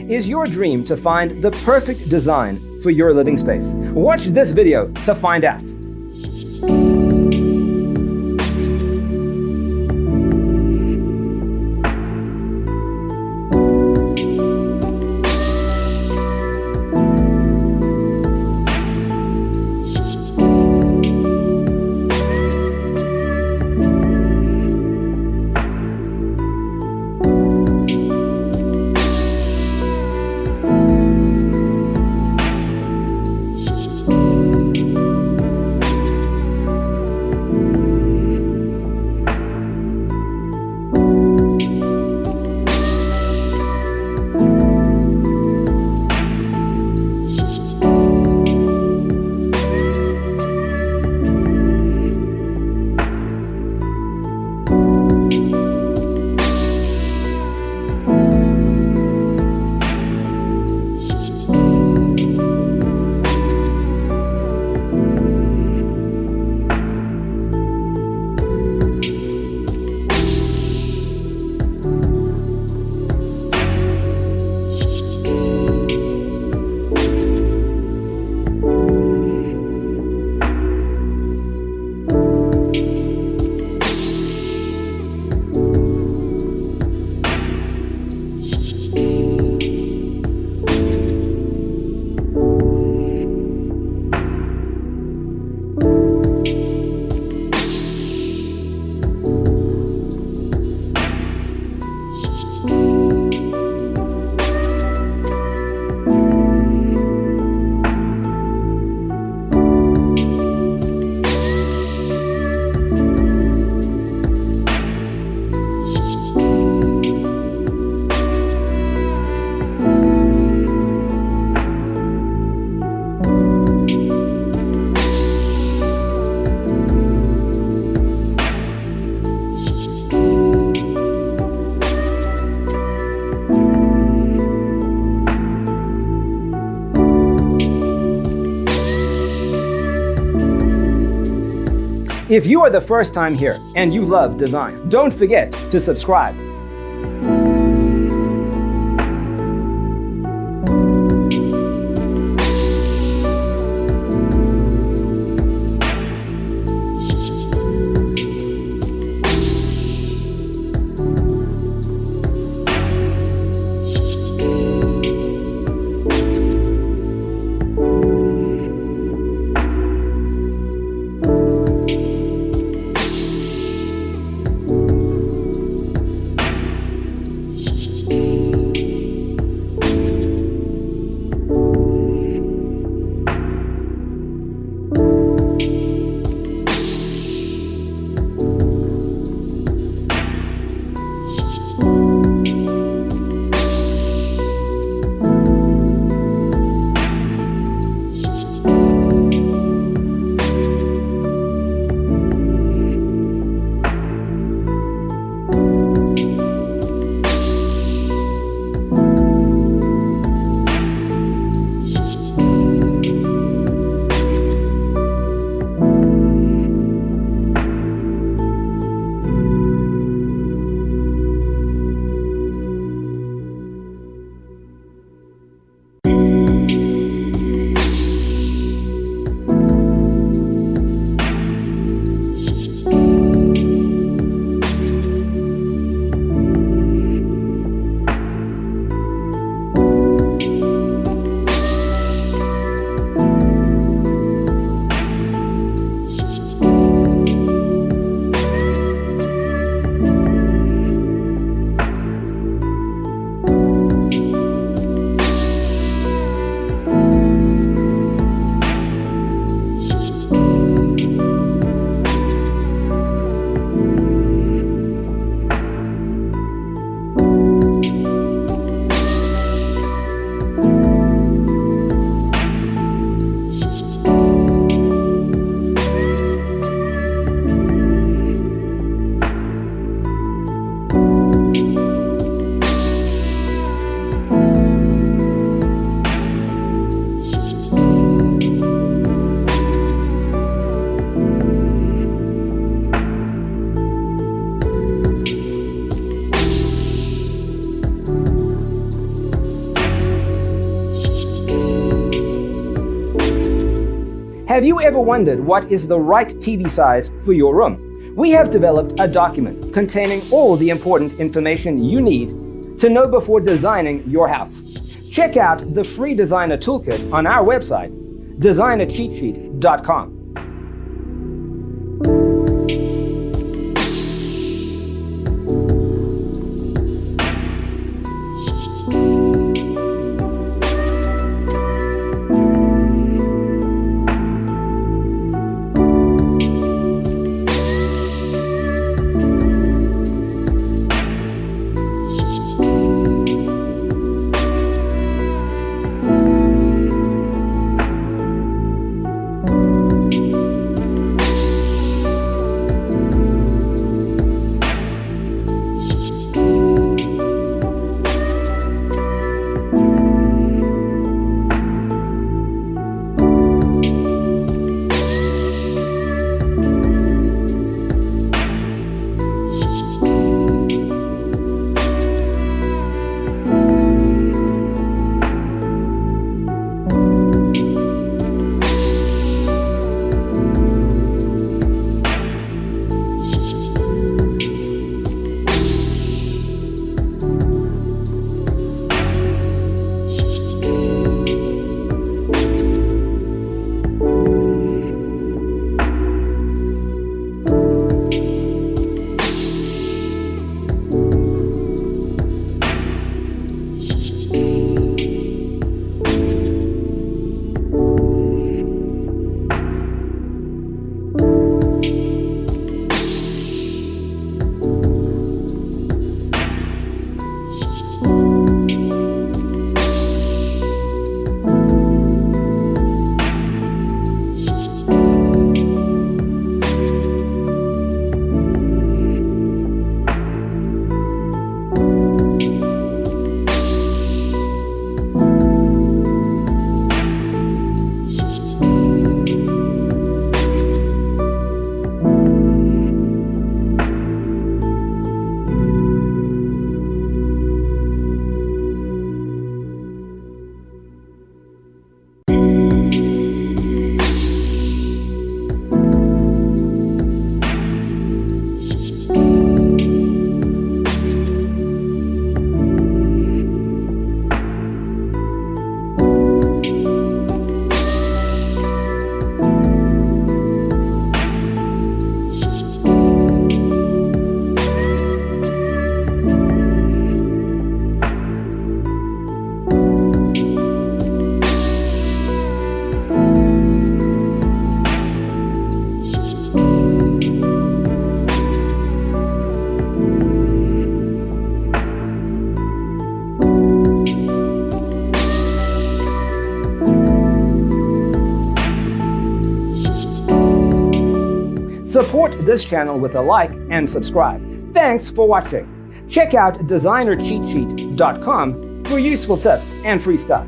Is your dream to find the perfect design for your living space? Watch this video to find out. If you are the first time here and you love design, don't forget to subscribe. Have you ever wondered what is the right TV size for your room? We have developed a document containing all the important information you need to know before designing your house. Check out the free designer toolkit on our website, designercheatsheet.com. Support this channel with a like and subscribe. Thanks for watching. Check out designercheatsheet.com for useful tips and free stuff.